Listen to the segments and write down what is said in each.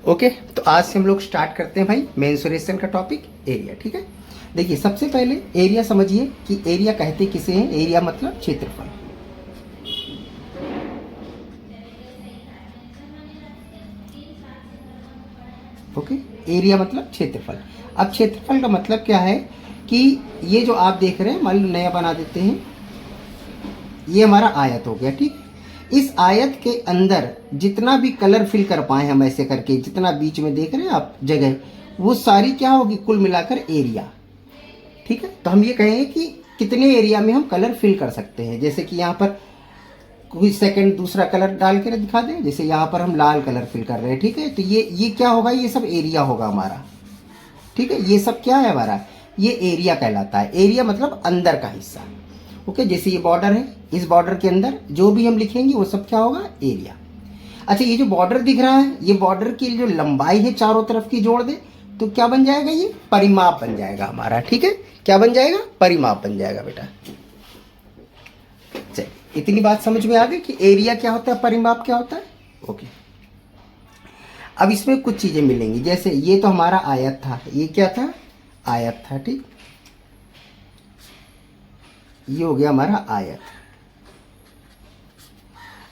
Okay, तो आज से हम लोग स्टार्ट करते हैं भाई मेंसुरेशन का टॉपिक एरिया। ठीक है, देखिए सबसे पहले एरिया समझिए कि एरिया कहते किसे हैं। एरिया मतलब क्षेत्रफल। ओके, एरिया मतलब क्षेत्रफल। अब क्षेत्रफल का मतलब क्या है कि ये जो आप देख रहे हैं, मान लो नया बना देते हैं, ये हमारा आयत हो गया। ठीक, इस आयत के अंदर जितना भी कलर फिल कर पाए हम ऐसे करके, जितना बीच में देख रहे हैं आप जगह, वो सारी क्या होगी, कुल मिलाकर एरिया। ठीक है, तो हम ये कहेंगे कि कितने एरिया में हम कलर फिल कर सकते हैं। जैसे कि यहाँ पर कोई सेकंड दूसरा कलर डाल कर दिखा दें, जैसे यहाँ पर हम लाल कलर फिल कर रहे हैं। ठीक है, तो ये क्या होगा, ये सब एरिया होगा हमारा। ठीक है, ये सब क्या है हमारा, ये एरिया कहलाता है। एरिया मतलब अंदर का हिस्सा। ओके, जैसे ये बॉर्डर है, इस बॉर्डर के अंदर जो भी हम लिखेंगे वो सब क्या होगा, एरिया। अच्छा, ये जो बॉर्डर दिख रहा है, ये बॉर्डर की जो लंबाई है चारों तरफ की जोड़ दे तो क्या बन जाएगा, ये परिमाप बन जाएगा हमारा। ठीक है, क्या बन जाएगा, परिमाप बन जाएगा बेटा। चलिए, इतनी बात समझ में आ गई कि एरिया क्या होता है, परिमाप क्या होता है। ओके, अब इसमें कुछ चीजें मिलेंगी। जैसे ये तो हमारा आयत था, ये क्या था, आयत था। ठीक, ये हो गया हमारा आयत।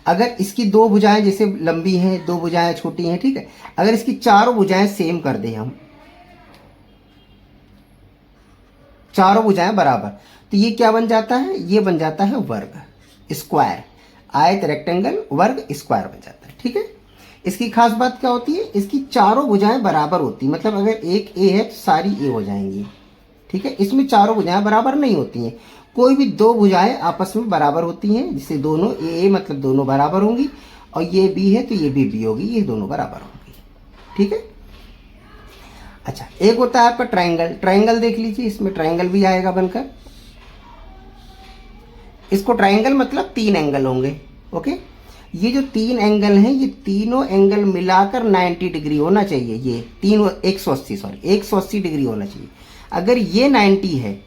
अगर इसकी दो भुजाएं जैसे लंबी हैं, दो भुजाएं छोटी हैं, ठीक है, अगर इसकी चारों भुजाएं सेम कर दें हम, चारों भुजाएं बराबर, तो ये क्या बन जाता है, ये बन जाता है वर्ग, स्क्वायर। आयत रेक्टेंगल, वर्ग स्क्वायर बन जाता है। ठीक है, इसकी खास बात क्या होती है, इसकी चारों भुजाएं बराबर होती है। मतलब अगर एक ए है तो सारी ए हो जाएंगी। ठीक है, इसमें चारों भुजाएं बराबर नहीं होती हैं। कोई भी दो भुजाएं आपस में बराबर होती हैं, जिसे दोनों ए मतलब दोनों बराबर होंगी, और ये बी है तो ये भी बी होगी, ये दोनों बराबर होंगी। ठीक है, अच्छा, एक होता है आपका ट्रायंगल। ट्रायंगल देख लीजिए, इसमें ट्रायंगल भी आएगा बनकर। इसको ट्रायंगल मतलब तीन एंगल होंगे। ओके, ये जो तीन एंगल हैं, ये तीनों एंगल मिलाकर 90 डिग्री होना चाहिए। ये तीनों 180 डिग्री होना चाहिए। अगर ये 90 है,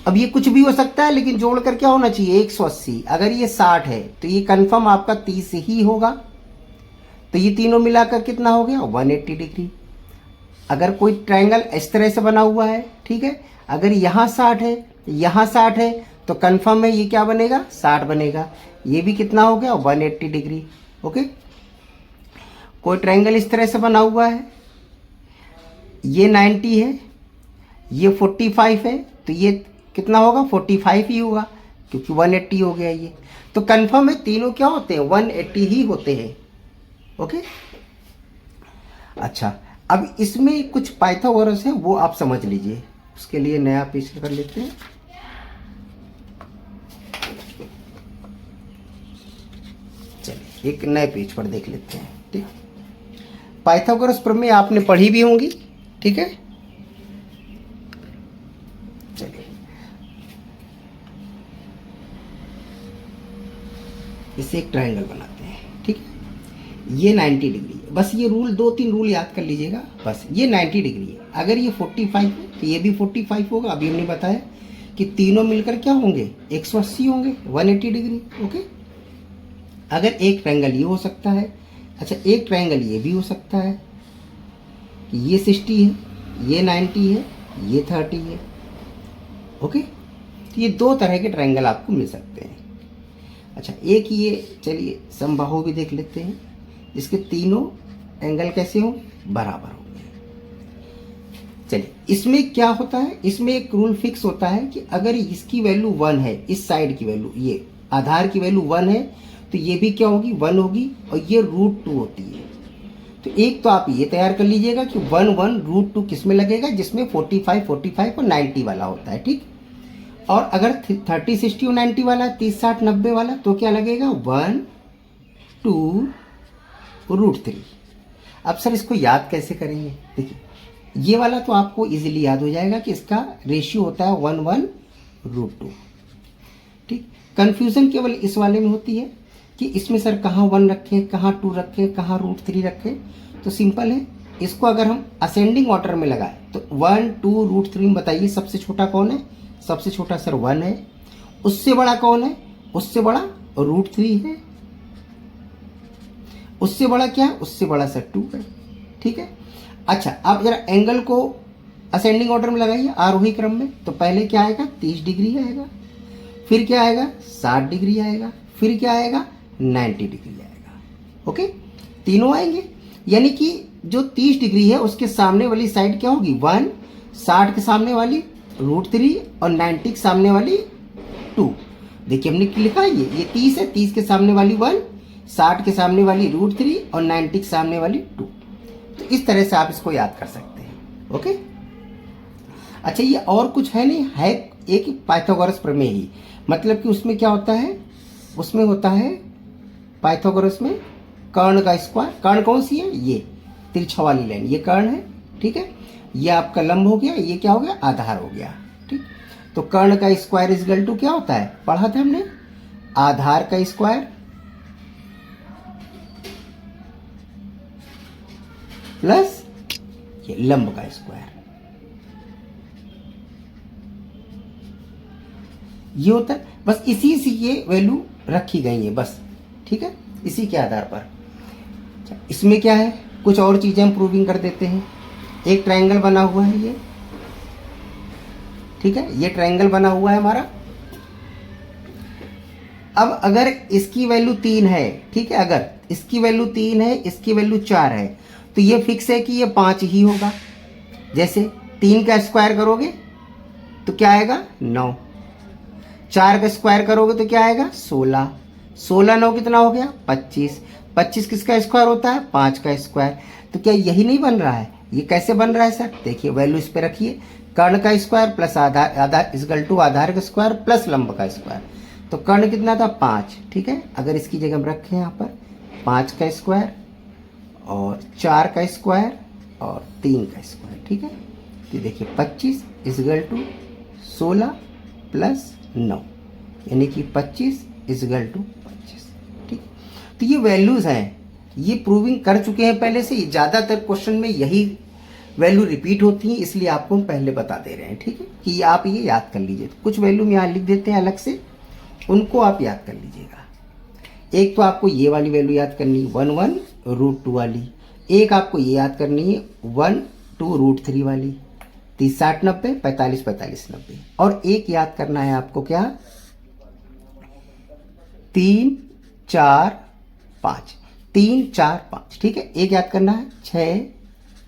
अब ये कुछ भी हो सकता है, लेकिन जोड़कर क्या होना चाहिए, 180। अगर ये 60 है तो ये कंफर्म आपका 30 ही होगा। तो ये तीनों मिलाकर कितना हो गया, 180 डिग्री। अगर कोई ट्रायंगल इस तरह से बना हुआ है, ठीक है, अगर यहाँ 60 है, यहाँ 60 है, तो कंफर्म है ये क्या बनेगा, 60 बनेगा। ये भी कितना हो गया, 180 डिग्री। ओके, कोई ट्रायंगल इस तरह से बना हुआ है, ये 90 है, ये 45 है, तो ये कितना होगा, 45 ही होगा, क्योंकि 180 हो गया ये। तो कंफर्म है तीनों क्या होते हैं, 180 ही होते हैं। ओके, अच्छा, अब इसमें कुछ पाइथागोरस है, वो आप समझ लीजिए। उसके लिए नया पेज कर लेते हैं। चलिए, एक नए पेज पर देख लेते हैं। ठीक, पाइथागोरस प्रमेय आपने पढ़ी भी होंगी। ठीक है, चलिए, इससे एक ट्रायंगल बनाते हैं। ठीक है, ये 90 डिग्री है। बस ये रूल, दो तीन रूल याद कर लीजिएगा। बस ये 90 डिग्री है। अगर ये 45 है तो ये भी 45 होगा। अभी हमने बताया कि तीनों मिलकर क्या होंगे, 180 होंगे, 180 डिग्री। ओके, अगर एक ट्रायंगल ये हो सकता है, अच्छा एक ट्रायंगल ये भी हो सकता है कि ये 60 है, ये 90 है, ये 30 है। ओके, तो ये दो तरह के ट्रायंगल आपको मिल सकते हैं। अच्छा, एक ये, चलिए समबाहु भी देख लेते हैं, जिसके तीनों एंगल कैसे हो, बराबर हो। चलिए, इसमें क्या होता है, इसमें एक रूल फिक्स होता है कि अगर इसकी वैल्यू 1 है, इस साइड की वैल्यू, ये आधार की वैल्यू 1 है, तो ये भी क्या होगी, 1 होगी, और ये √2 होती है। तो एक तो आप ये तैयार कर लीजिएगा कि 1 1 √2 किस में लगेगा, जिसमें 45 45 और 90 वाला होता है। ठीक, और अगर 30 60 और 90 वाला, 30 60 90 वाला, तो क्या लगेगा, 1 2 √3। अब सर इसको याद कैसे करेंगे, देखिए ये वाला तो आपको इजीली याद हो जाएगा कि इसका रेशियो होता है 1 1 √2। ठीक, कंफ्यूजन केवल इस वाले में होती है कि इसमें सर कहाँ 1 रखें, कहाँ 2 रखें, कहाँ √3 रखें। तो सिंपल है, इसको अगर हम असेंडिंग ऑर्डर में लगाए तो 1 2 √3 में बताइए सबसे छोटा कौन है, सबसे छोटा सर 1 है। उससे बड़ा कौन है, उससे बड़ा √3 है। उससे बड़ा क्या है, उससे बड़ा सर 2 है। ठीक है। अच्छा, आप जरा एंगल को असेंडिंग ऑर्डर में लगाइए, आरोही क्रम में। तो पहले क्या आएगा, 30 डिग्री आएगा, फिर क्या आएगा, 60 डिग्री आएगा, फिर क्या आएगा, 90 डिग्री आएगा। ओके, तीनों आएंगे। यानी कि जो 30 डिग्री है उसके सामने वाली साइड क्या होगी, 1, 60 के सामने वाली √3 और 90 के सामने वाली 2। देखिए हमने लिखा है ये 30 है, 30 के सामने वाली 1, 60 के सामने वाली √3 और 90 के सामने वाली 2। तो इस तरह से आप इसको याद कर सकते हैं। ओके, अच्छा ये और कुछ है नहीं, है एक पाइथागोरस प्रमेय ही। मतलब कि उसमें क्या होता है, उसमें होता है पाइथागोरस में कर्ण का स्क्वायर। कर्ण कौन सी है, ये तिरछा वाली लाइन, ये कर्ण है, ठीक है। ये आपका लंब हो गया, ये क्या हो गया, आधार हो गया, ठीक। तो कर्ण का स्क्वायर इज इक्वल टू क्या होता है, पढ़ा था हमने, आधार का स्क्वायर प्लस ये लंब का स्क्वायर, ये होता है। बस इसी से ये वैल्यू रखी गई है बस, ठीक है, इसी के आधार पर। इसमें क्या है, कुछ और चीजें हम प्रूविंग कर देते हैं। एक ट्रायंगल बना हुआ है ये, ठीक है, ये ट्रायंगल बना हुआ है हमारा। अब अगर इसकी वैल्यू 3 है, ठीक है, अगर इसकी वैल्यू 3 है, इसकी वैल्यू 4 है, तो ये फिक्स है कि ये 5 ही होगा। जैसे 3 का स्क्वायर करोगे तो क्या आएगा, 9। 4 का स्क्वायर करोगे तो क्या आएगा, 16। 16 9 कितना हो गया, 25। 25 किसका स्क्वायर होता है, 5 का स्क्वायर। तो क्या यही नहीं बन रहा है, ये कैसे बन रहा है सर, देखिए वैल्यू इस पे रखिए, कर्ण का स्क्वायर प्लस आधार इक्वल टू आधार का स्क्वायर प्लस लंब का स्क्वायर। तो कर्ण कितना था, 5, ठीक है। अगर इसकी जगह हम रखें यहाँ पर 5 का स्क्वायर और 4 का स्क्वायर और 3 का स्क्वायर, ठीक है। तो देखिए 25 इक्वल टू 16 प्लस 9, यानी कि 25 इक्वल टू 25, ठीक। तो ये वैल्यूज हैं, ये प्रूविंग कर चुके हैं पहले से। ज़्यादातर क्वेश्चन में यही वैल्यू रिपीट होती है, इसलिए आपको हम पहले बता दे रहे हैं, ठीक है, कि आप ये याद कर लीजिए। तो कुछ वैल्यू हम यहाँ लिख देते हैं अलग से, उनको आप याद कर लीजिएगा। एक तो आपको ये वाली वैल्यू याद करनी है 1 1 √2 वाली, एक आपको ये याद करनी है 1 2 √3 वाली, 30 60 90 45 45 90, और एक याद करना है आपको क्या, 3 4 5, 3 4 5, ठीक है। एक याद करना है 6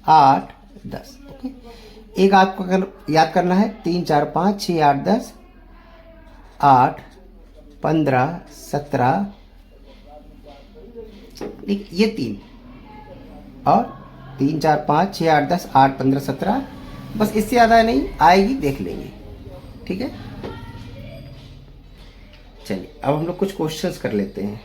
8 10, ओके। एक आपको याद करना है 3 4 5 6 8 10 8 15 17, ये 3, और 3 4 5 6 8 10 8 15 17, बस इससे ज़्यादा नहीं आएगी, देख लेंगे, ठीक है। चलिए अब हम लोग कुछ क्वेश्चंस कर लेते हैं।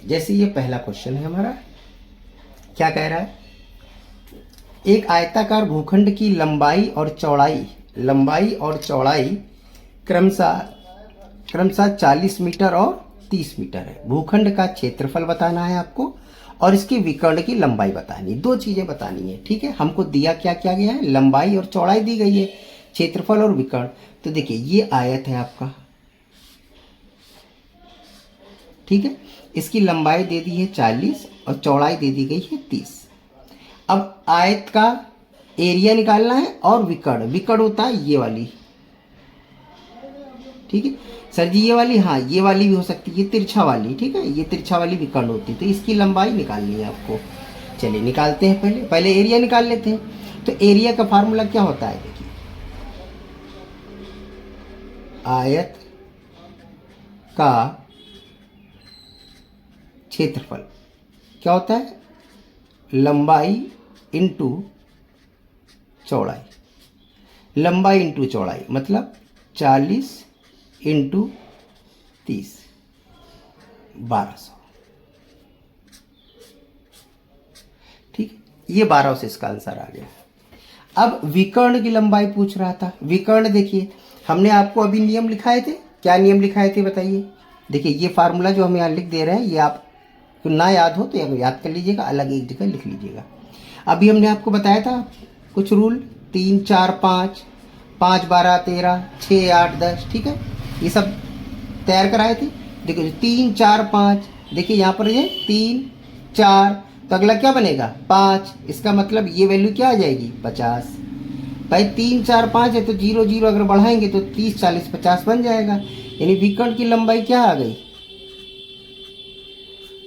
जैसे ये पहला क्वेश्चन है हमारा, क्या कह रहा है, एक आयताकार भूखंड की लंबाई और चौड़ाई क्रमशः 40 मीटर और 30 मीटर है। भूखंड का क्षेत्रफल बताना है आपको और इसके विकर्ण की लंबाई बतानी है, दो चीजें बतानी है, ठीक है। हमको दिया क्या क्या गया है, लंबाई और चौड़ाई दी गई है, क्षेत्रफल और विकर्ण। तो देखिए ये आयत है आपका, ठीक है, इसकी लंबाई दे दी है 40 और चौड़ाई दे दी गई है 30। अब आयत का एरिया निकालना है और विकर्ण होता है ये वाली, ठीक है सर जी, ये वाली, हाँ ये वाली भी हो सकती है, ये तिरछा वाली, ठीक है, ये तिरछा वाली विकर्ण होती है। तो इसकी लंबाई निकालनी है आपको। चलिए निकालते हैं, पहले एरिया निकाल लेते हैं। तो एरिया का फार्मूला क्या होता है, देखिए आयत का क्षेत्रफल क्या होता है, लंबाई इंटू चौड़ाई, लंबाई इंटू चौड़ाई मतलब 40 इंटू 30, 1200, ठीक, ये 1200 से इसका आंसर आ गया। अब विकर्ण की लंबाई पूछ रहा था। विकर्ण देखिए हमने आपको अभी नियम लिखाए थे, क्या नियम लिखा है थे बताइए। देखिए ये फार्मूला जो हम यहाँ लिख दे रहे हैं, ये आप ना याद हो तो याद कर लीजिएगा, अलग एक जगह लिख लीजिएगा। अभी हमने आपको बताया था कुछ रूल, 3 4 5, 5 12 13, 6 8 10, ठीक है, ये सब तैयार कराए थे। देखो 3 4 5, देखिए यहाँ पर ये 3 4, तो अगला क्या बनेगा 5, इसका मतलब ये वैल्यू क्या आ जाएगी 50। भाई 3 4 5 है तो 0 0 अगर बढ़ाएंगे तो 30 40 50 बन जाएगा, यानी विकर्ण की लंबाई क्या आ गई,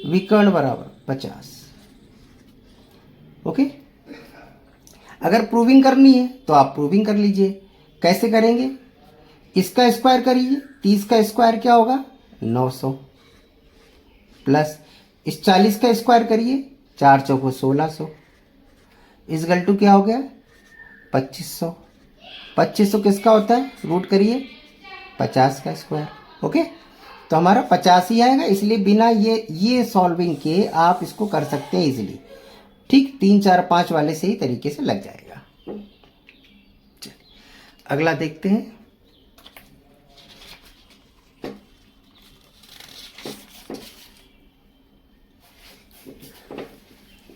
विकर्ण बराबर 50। ओके, अगर प्रूविंग करनी है तो आप प्रूविंग कर लीजिए। कैसे करेंगे, इसका स्क्वायर करिए, 30 का स्क्वायर क्या होगा 900, प्लस इस 40 का स्क्वायर करिए, 4 चौको 1600, इस गलटू क्या हो गया 2500। 2500 किसका होता है, रूट करिए 50 का स्क्वायर। ओके, तो हमारा 50 ही आएगा, इसलिए बिना ये सॉल्विंग के आप इसको कर सकते हैं इजीली। ठीक, 3 4 5 वाले से ही तरीके से लग जाएगा। चलिए अगला देखते हैं।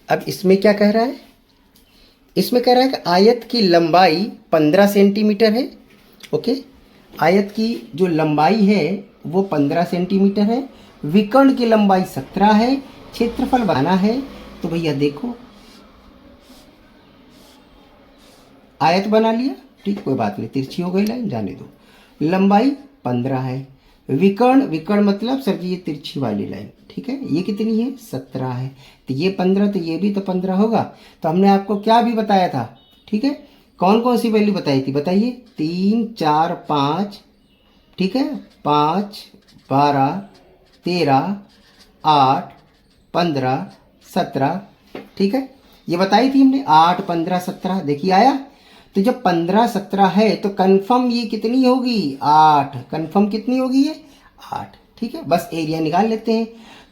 अब इसमें क्या कह रहा है, इसमें कह रहा है कि आयत की लंबाई 15 सेंटीमीटर है। ओके, आयत की जो लंबाई है वो 15 सेंटीमीटर है, विकर्ण की लंबाई 17 है, क्षेत्रफल बनाना है। तो भैया देखो आयत बना लिया, ठीक, कोई बात नहीं, तिरछी हो गई लाइन, जाने दो। लंबाई 15 है, विकर्ण, विकर्ण मतलब सर जी ये तिरछी वाली लाइन, ठीक है, ये कितनी है 17 है, तो ये 15, तो ये भी तो 15 होगा। तो हमने आपको क्या भी बताया था, ठीक है, कौन कौन सी वैल्यू बताई थी बताइए, 3 4 5, ठीक है, 5 12 13 8 15 17, ठीक है, ये बताई थी हमने 8 15 17, देखिए आया। तो जब 15 17 है तो कंफर्म ये कितनी होगी 8, कंफर्म कितनी होगी ये 8, ठीक है, बस एरिया निकाल लेते हैं।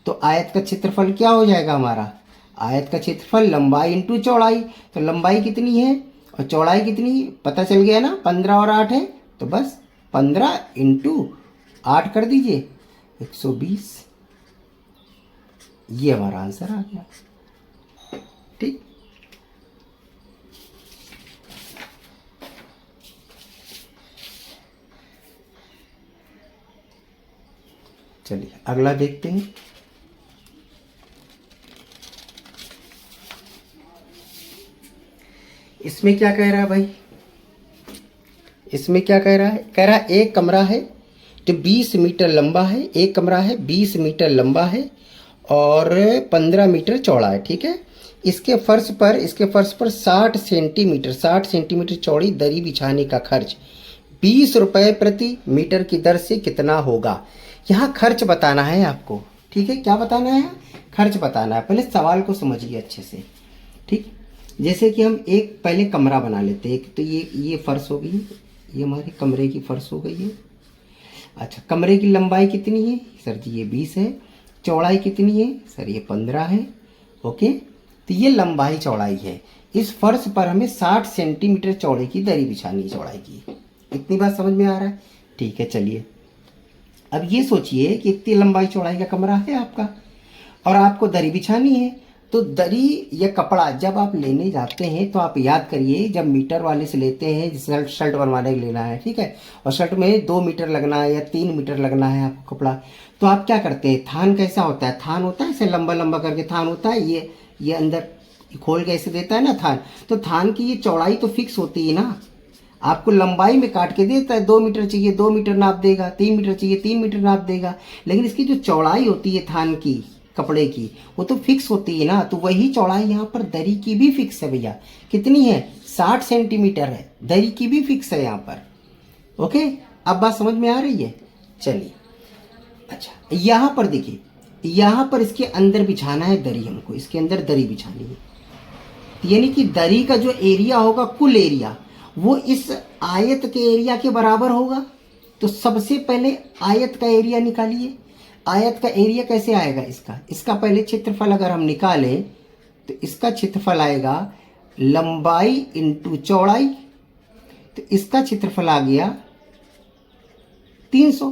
तो आयत का क्षेत्रफल क्या हो जाएगा हमारा, आयत का क्षेत्रफल लंबाई इंटू चौड़ाई, तो लंबाई कितनी है और चौड़ाई कितनी पता चल गया ना, 15 और 8 है, तो बस 15 इंटू 8 कर दीजिए 120, ये हमारा आंसर आ गया। ठीक, चलिए अगला देखते हैं। इसमें क्या कह रहा है भाई, इसमें क्या कह रहा है, कह रहा है एक कमरा है जो 20 मीटर लंबा है, एक कमरा है 20 मीटर लंबा है और 15 मीटर चौड़ा है, ठीक है, इसके फर्श पर 60 सेंटीमीटर चौड़ी दरी बिछाने का खर्च 20 रुपये प्रति मीटर की दर से कितना होगा। यहाँ खर्च बताना है आपको, ठीक है, क्या बताना है, खर्च बताना है। पहले सवाल को समझिए अच्छे से, ठीक, जैसे कि हम एक पहले कमरा बना लेते हैं, तो ये फर्श हो गई, ये हमारे कमरे की फर्श हो गई है। अच्छा, कमरे की लंबाई कितनी है सर जी, ये 20 है, चौड़ाई कितनी है सर, ये 15 है। ओके, तो ये लंबाई चौड़ाई है, इस फर्श पर हमें 60 सेंटीमीटर चौड़े की दरी बिछानी है चौड़ाई की। इतनी बात समझ में आ रहा है, ठीक है। चलिए अब ये सोचिए कि इतनी लंबाई चौड़ाई का कमरा है आपका और आपको दरी बिछानी है, तो दरी या कपड़ा जब आप लेने जाते हैं तो आप याद करिए, जब मीटर वाले से लेते हैं, शर्ट बनवाने के लेना है, ठीक है, और शर्ट में 2 मीटर लगना है या 3 मीटर लगना है आपको कपड़ा, तो आप क्या करते हैं, थान कैसा होता है, थान होता है ऐसे लंबा लंबा करके थान होता है, ये अंदर खोल के ऐसे देता है ना थान, तो थान की ये चौड़ाई तो फिक्स होती है ना, आपको लंबाई में काट के देता है, 2 मीटर चाहिए 2 मीटर नाप देगा, 3 मीटर चाहिए 3 मीटर नाप देगा, लेकिन इसकी जो चौड़ाई होती है थान की कपड़े की वो तो फिक्स होती है ना, तो वही चौड़ाई यहाँ पर दरी की भी फिक्स है भैया, कितनी है 60 सेंटीमीटर है, दरी की भी फिक्स है यहाँ पर। ओके, अब बात समझ में आ रही है। चलिए अच्छा, यहाँ पर देखिए, यहाँ पर इसके अंदर बिछाना है दरी, हमको इसके अंदर दरी बिछानी है, यानी कि दरी का जो एरिया होगा, कुल एरिया, वो इस आयत के एरिया के बराबर होगा। तो सबसे पहले आयत का एरिया निकालिए। आयत का एरिया कैसे आएगा, इसका पहले क्षेत्रफल अगर हम निकालें तो इसका क्षेत्रफल आएगा लंबाई इंटू चौड़ाई, तो इसका क्षेत्रफल आ गया 300,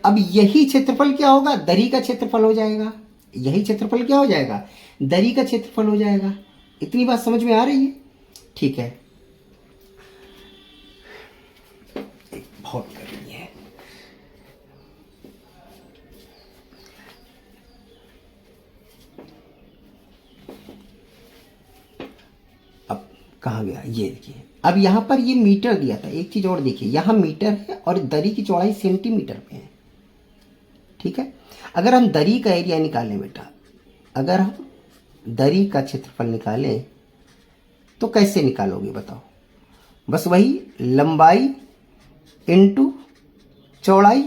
अब यही क्षेत्रफल क्या होगा, दरी का क्षेत्रफल हो जाएगा। यही क्षेत्रफल क्या हो जाएगा, दरी का क्षेत्रफल हो जाएगा। इतनी बात समझ में आ रही है? ठीक है, बहुत गर्मी है। अब कहाँ गया, ये देखिए, अब यहाँ पर ये मीटर दिया था। एक चीज और देखिए, यहाँ मीटर है और दरी की चौड़ाई सेंटीमीटर में है। ठीक है, अगर हम दरी का एरिया निकालें बेटा, अगर हम दरी का क्षेत्रफल निकालें तो कैसे निकालोगे बताओ? बस वही लंबाई इंटू चौड़ाई।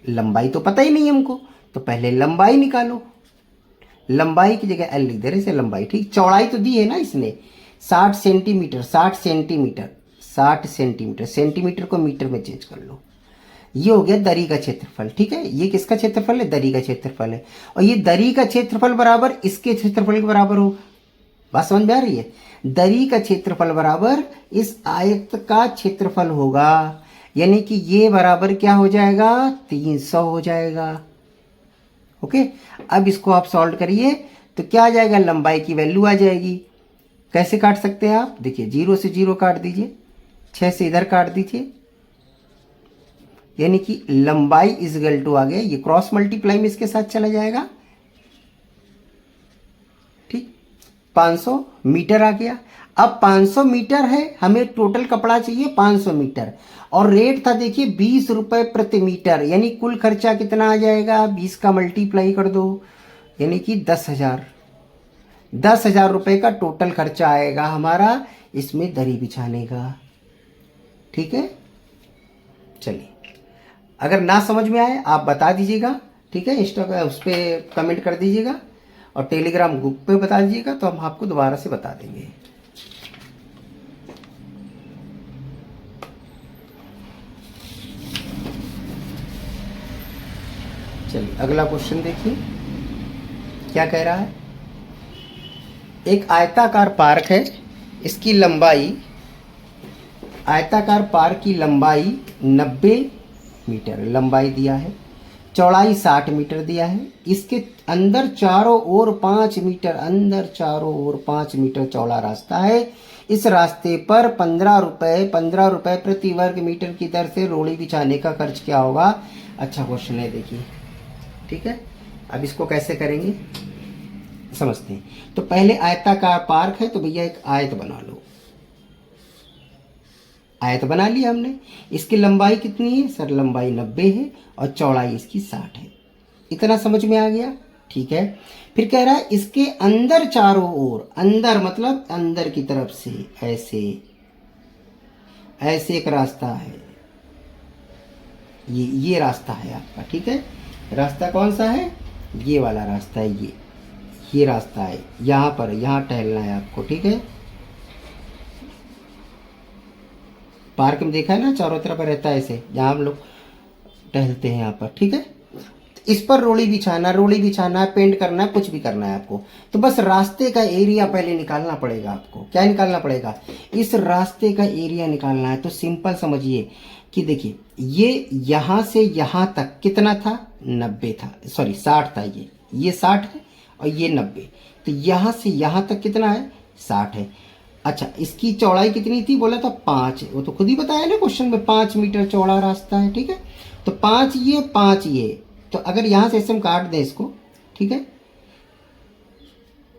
लंबाई तो पता ही नहीं है हमको, तो पहले लंबाई निकालो। लंबाई की जगह एल लिख दे रहे, इसे लंबाई। ठीक, चौड़ाई तो दी है ना इसने 60 सेंटीमीटर, 60 सेंटीमीटर, 60 सेंटीमीटर। सेंटीमीटर को मीटर में चेंज कर लो। ये हो गया दरी का क्षेत्रफल। ठीक है, ये किसका क्षेत्रफल है, दरी का क्षेत्रफल है। और ये दरी का क्षेत्रफल बराबर इसके क्षेत्रफल के बराबर होगा। बात समझ में आ रही है? दरी का क्षेत्रफल बराबर इस आयत का क्षेत्रफल होगा, यानी कि ये बराबर क्या हो जाएगा, 300 हो जाएगा। ओके, अब इसको आप सॉल्व करिए तो क्या आ जाएगा, लंबाई की वैल्यू आ जाएगी। कैसे काट सकते हैं आप, देखिए 0 से 0 काट दीजिए, 6 से इधर काट दीजिए, यानी कि लंबाई इजगल टू आ गया, ये क्रॉस मल्टीप्लाई में इसके साथ चला जाएगा। ठीक, 500 मीटर आ गया। अब 500 मीटर है, हमें टोटल कपड़ा चाहिए 500 मीटर, और रेट था देखिए 20 रुपए प्रति मीटर, यानी कुल खर्चा कितना आ जाएगा, 20 का मल्टीप्लाई कर दो, यानी कि 10,000। 10,000 रुपए का टोटल खर्चा आएगा हमारा इसमें दरी बिछाने का। ठीक है, चलिए, अगर ना समझ में आए आप बता दीजिएगा। ठीक है, इंस्टाग्राम उस पर कमेंट कर दीजिएगा और टेलीग्राम ग्रुप पे बता दीजिएगा, तो हम आपको दोबारा से बता देंगे। चलिए अगला क्वेश्चन देखिए क्या कह रहा है। एक आयताकार पार्क है, इसकी लंबाई, आयताकार पार्क की लंबाई 90 मीटर लंबाई दिया है, चौड़ाई 60 मीटर दिया है। इसके अंदर चारों ओर 5 मीटर, अंदर चारों ओर 5 मीटर चौड़ा रास्ता है। इस रास्ते पर 15 रुपए प्रति वर्ग मीटर की दर से रोड़ी बिछाने का खर्च क्या होगा। अच्छा क्वेश्चन है, देखिए। ठीक है, अब इसको कैसे करेंगे समझते हैं। तो पहले आयताकार पार्क है, तो भैया एक आयत बना लो। आयत बना लिया हमने। इसकी लंबाई कितनी है सर, लंबाई 90 है और चौड़ाई इसकी 60 है। इतना समझ में आ गया? ठीक है, फिर कह रहा है इसके अंदर चारों ओर, अंदर मतलब अंदर की तरफ से ऐसे ऐसे एक रास्ता है, ये रास्ता है आपका। ठीक है, रास्ता कौन सा है, ये वाला रास्ता है, ये रास्ता है। यहाँ पर, यहाँ टहलना है आपको। ठीक है, पार्क में देखा है ना, चारों तरफ रहता है ऐसे, जहाँ हम लोग टहलते हैं यहाँ पर। ठीक है, इस पर रोड़ी बिछाना है, पेंट करना है, कुछ भी करना है आपको। तो बस रास्ते का एरिया पहले निकालना पड़ेगा आपको। क्या निकालना पड़ेगा, इस रास्ते का एरिया निकालना है। तो सिंपल समझिए कि देखिए, ये यहाँ से यहाँ तक कितना था, 90 था, सॉरी 60 था। ये 60 है और ये 90, तो यहाँ से यहाँ तक कितना है, 60 है। अच्छा, इसकी चौड़ाई कितनी थी, बोला था 5, वो तो खुद ही बताया ना क्वेश्चन में, 5 मीटर चौड़ा रास्ता है। ठीक है, तो 5 ये, तो अगर यहाँ से ऐसे हम काट दें इसको, ठीक है,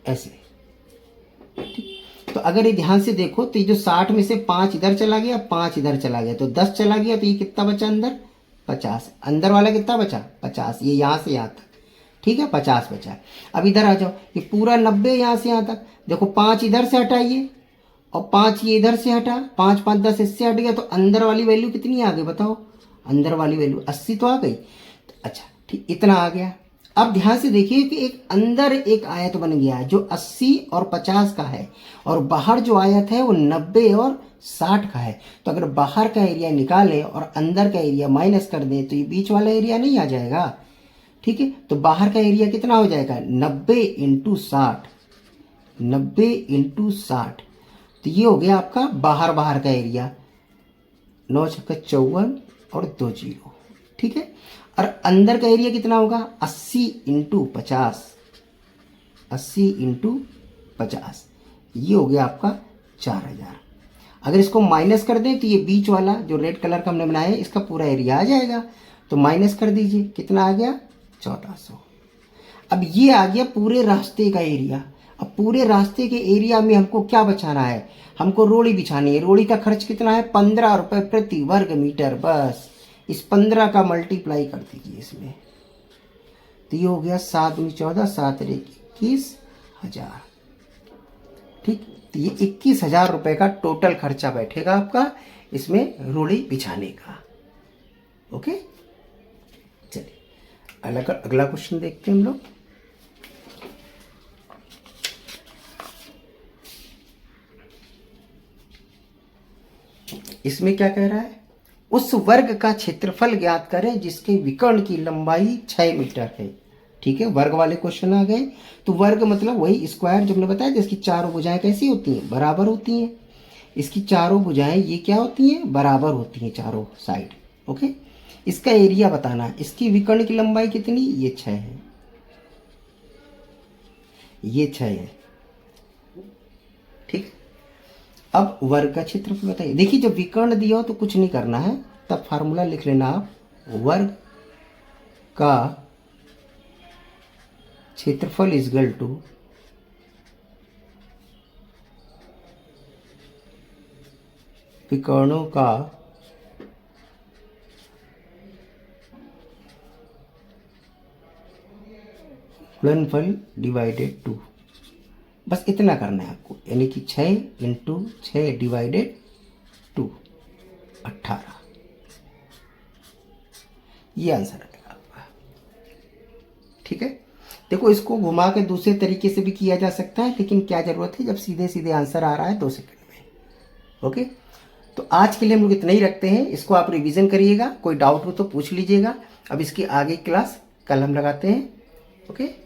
ऐसे। ठीक, तो अगर ये ध्यान से देखो तो ये जो 60 में से 5 इधर चला गया, 5 इधर चला गया, तो 10 चला गया, तो ये कितना बचा अंदर, 50। अंदर वाला कितना बचा, 50। ये यहाँ से यहाँ तक, ठीक है, 50 बचा। अब इधर आ जाओ, ये पूरा 90 यहाँ से यहाँ तक। देखो 5 इधर से हटाइए और 5 ये इधर से हटा, 5 5 10 इससे हट गया, तो अंदर वाली वैल्यू कितनी आ गई बताओ, अंदर वाली वैल्यू 80 तो आ गई। अच्छा ठीक, इतना आ गया। अब ध्यान से देखिए कि एक अंदर एक आयत बन गया है जो 80 और 50 का है, और बाहर जो आयत है वो 90 और 60 का है। तो अगर बाहर का एरिया निकालें और अंदर का एरिया माइनस कर दें तो ये बीच वाला एरिया नहीं आ जाएगा। ठीक है, तो बाहर का एरिया कितना हो जाएगा, 90 इंटू 60, 90 इंटू 60, तो ये हो गया आपका बाहर का एरिया, 9 छक्का 54 और 2 जीरो। ठीक है। और अंदर का एरिया कितना होगा 80 इंटू 50, 80 इंटू 50, ये हो गया आपका 4000। अगर इसको माइनस कर दें तो ये बीच वाला जो रेड कलर का हमने बनाया है इसका पूरा एरिया आ जाएगा, तो माइनस कर दीजिए, कितना आ गया 1400। अब ये आ गया पूरे रास्ते का एरिया। अब पूरे रास्ते के एरिया में हमको क्या बचाना है, हमको रोड़ी बिछानी है। रोड़ी का खर्च कितना है 15 रुपये प्रति वर्ग मीटर। बस इस 15 का मल्टीप्लाई कर दीजिए इसमें, तो ये हो गया 7 दूनी 14, 7 21,000। ठीक, तो ये 21,000 रुपये का टोटल खर्चा बैठेगा आपका इसमें रोड़ी बिछाने का। ओके, चलिए अगला क्वेश्चन देखते हैं हम लोग। इसमें क्या कह रहा है, उस वर्ग का क्षेत्रफल ज्ञात करें जिसके विकर्ण की लंबाई 6 मीटर है। ठीक है, वर्ग वाले क्वेश्चन आ गए। तो वर्ग मतलब वही स्क्वायर जो हमने बताया, जिसकी चारों भुजाएं कैसी होती हैं, बराबर होती हैं। इसकी चारों भुजाएं ये क्या होती हैं, बराबर होती हैं चारों साइड। ओके, इसका एरिया बताना है। इसकी विकर्ण की लंबाई कितनी, ये 6 है, ये 6 है। ठीक, अब वर्ग का क्षेत्रफल बताइए। देखिए जब विकर्ण दिया हो तो कुछ नहीं करना है, तब फार्मूला लिख लेना आप, वर्ग का क्षेत्रफल इज इक्वल टू विकर्णों का गुणनफल डिवाइडेड 2। बस इतना करना है आपको, यानी कि 6 इंटू 6 डिवाइडेड 2, 18। ये आंसर आएगा आपका। ठीक है, देखो इसको घुमा के दूसरे तरीके से भी किया जा सकता है, लेकिन क्या जरूरत है जब सीधे सीधे आंसर आ रहा है 2 सेकंड में। ओके, तो आज के लिए हम लोग इतना ही रखते हैं। इसको आप रिवीजन करिएगा, कोई डाउट हो तो पूछ लीजिएगा। अब इसकी आगे क्लास कल हम लगाते हैं। ओके।